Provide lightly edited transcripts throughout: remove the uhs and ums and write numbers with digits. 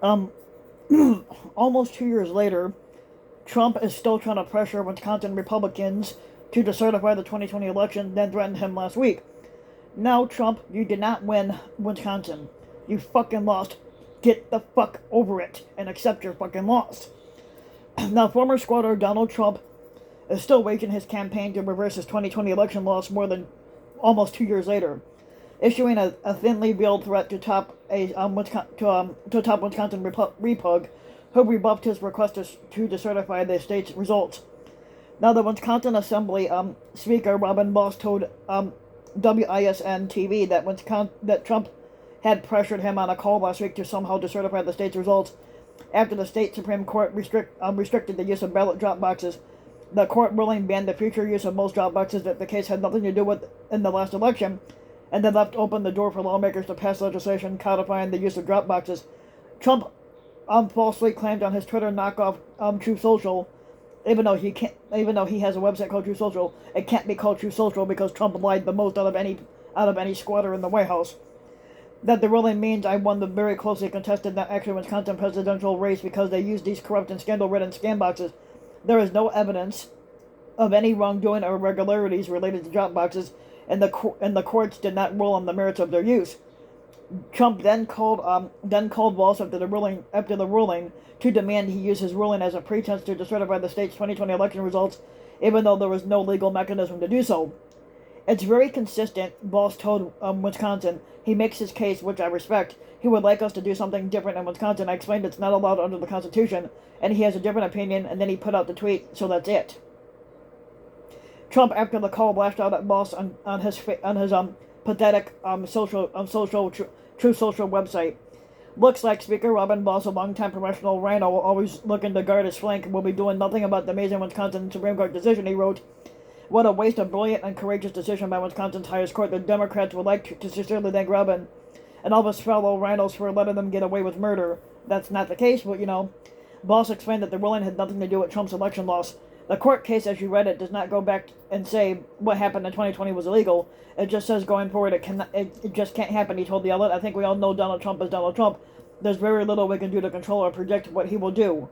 Um, Almost 2 years later, Trump is still trying to pressure Wisconsin Republicans to decertify the 2020 election, then threatened him last week. Now, Trump, you did not win Wisconsin. You fucking lost. Get the fuck over it and accept your fucking loss. Now, former squatter Donald Trump is still waging his campaign to reverse his 2020 election loss more than almost 2 years later, issuing a thinly veiled threat to top Wisconsin Repug, who rebuffed his request to decertify the state's results. Now, the Wisconsin Assembly Speaker Robin Boss told WISN TV that Trump had pressured him on a call last week to somehow decertify the state's results after the state Supreme Court restricted the use of ballot drop boxes. The court ruling banned the future use of most drop boxes that the case had nothing to do with in the last election, and then left open the door for lawmakers to pass legislation codifying the use of drop boxes. Trump falsely claimed on his Twitter knockoff True Social, even though he has a website called True Social, it can't be called True Social because Trump lied the most out of any squatter in the White House. That the ruling means I won the very closely contested not actually Wisconsin presidential race because they used these corrupt and scandal-ridden scam boxes. There is no evidence of any wrongdoing or irregularities related to drop boxes, and the courts did not rule on the merits of their use. Trump then called Walsh after the ruling to demand he use his ruling as a pretense to decertify the state's 2020 election results, even though there was no legal mechanism to do so. It's very consistent, Walsh told Wisconsin. He makes his case, which I respect. He would like us to do something different in Wisconsin. I explained it's not allowed under the Constitution, and he has a different opinion, and then he put out the tweet, so that's it. Trump, after the call, lashed out at Walsh on his pathetic True Social website. Looks like Speaker Robin Walsh, a longtime professional rhino, always looking to guard his flank, will be doing nothing about the amazing Wisconsin Supreme Court decision, he wrote. What a waste of brilliant and courageous decision by Wisconsin's highest court. The Democrats would like to sincerely thank Robin and all of his fellow rhinos for letting them get away with murder. That's not the case, but Walsh explained that the ruling had nothing to do with Trump's election loss. The court case, as you read it, does not go back and say what happened in 2020 was illegal. It just says going forward it just can't happen, he told the outlet. I think we all know Donald Trump is Donald Trump. There's very little we can do to control or predict what he will do.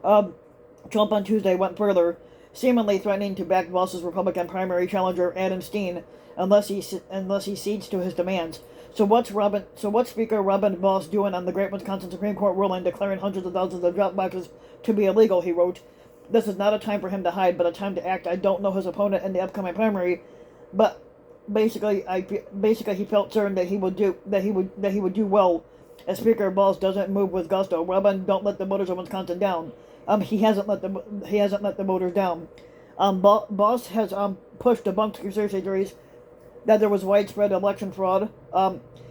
Trump on Tuesday went further, seemingly threatening to back Walsh's Republican primary challenger Adam Steen unless he cedes to his demands. So what's Speaker Robin Walsh doing on the Great Wisconsin Supreme Court ruling declaring hundreds of thousands of drop boxes to be illegal? He wrote, "This is not a time for him to hide, but a time to act. I don't know his opponent in the upcoming primary, but basically he felt certain that he would do well. As Speaker Walsh doesn't move with gusto. Robin, don't let the voters of Wisconsin down." He hasn't let the voters down. Boss has pushed debunked conspiracy theories that there was widespread election fraud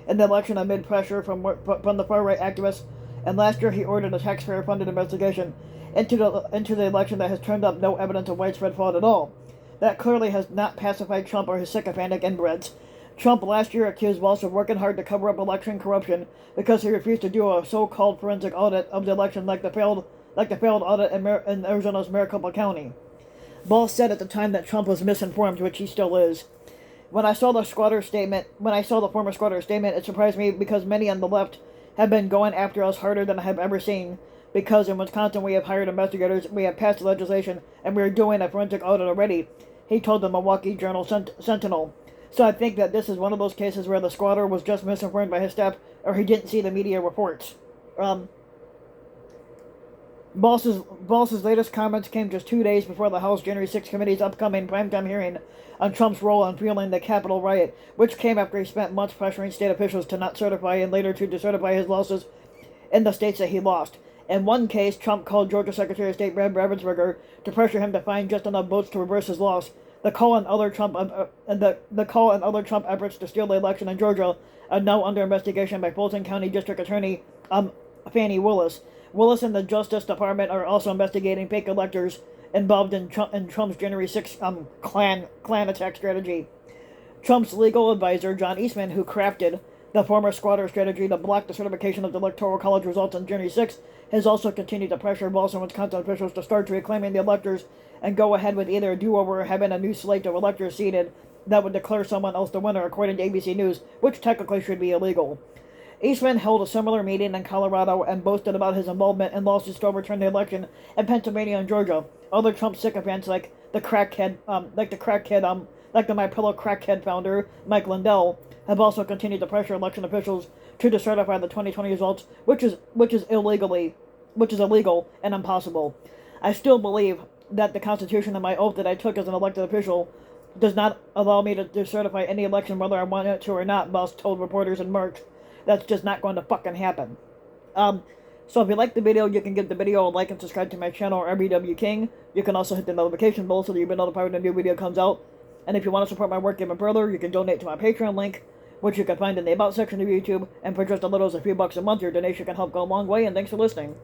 in the election amid pressure from the far right activists. And last year he ordered a taxpayer-funded investigation into the election that has turned up no evidence of widespread fraud at all. That clearly has not pacified Trump or his sycophantic inbreds. Trump last year accused Walsh of working hard to cover up election corruption because he refused to do a so-called forensic audit of the election like the failed audit in Arizona's Maricopa County. Walsh said at the time that Trump was misinformed, which he still is. When I saw the former squatter statement, it surprised me because many on the left have been going after us harder than I have ever seen. Because in Wisconsin we have hired investigators, we have passed legislation, and we are doing a forensic audit already, he told the Milwaukee Journal Sentinel. So I think that this is one of those cases where the squatter was just misinformed by his staff, or he didn't see the media reports. Walsh's latest comments came just 2 days before the House January 6 committee's upcoming primetime hearing on Trump's role in fueling the Capitol riot, which came after he spent months pressuring state officials to not certify and later to decertify his losses in the states that he lost. In one case, Trump called Georgia Secretary of State Brad Raffensperger to pressure him to find just enough votes to reverse his loss. The call and other Trump efforts to steal the election in Georgia are now under investigation by Fulton County District Attorney Fani Willis. Willis and the Justice Department are also investigating fake electors involved in Trump's January 6 Klan attack strategy. Trump's legal advisor, John Eastman, who crafted the former squatter strategy to block the certification of the Electoral College results on January 6, has also continued to pressure Walsh and Wisconsin officials to start reclaiming the electors and go ahead with either a do-over or having a new slate of electors seated that would declare someone else the winner, according to ABC News, which technically should be illegal. Eastman held a similar meeting in Colorado and boasted about his involvement in lawsuits to overturn the election in Pennsylvania and Georgia. Other Trump sycophants like the My Pillow crackhead founder Mike Lindell have also continued to pressure election officials to decertify the 2020 results, which is illegal and impossible. I still believe that the Constitution and my oath that I took as an elected official does not allow me to decertify any election whether I want it to or not, Moss told reporters in March. That's just not going to fucking happen. So if you like the video, you can give the video a like and subscribe to my channel, RBW King. You can also hit the notification bell so that you'll be notified when a new video comes out. And if you want to support my work even further, you can donate to my Patreon link, which you can find in the About section of YouTube. And for just as little as a few bucks a month, your donation can help go a long way, and thanks for listening.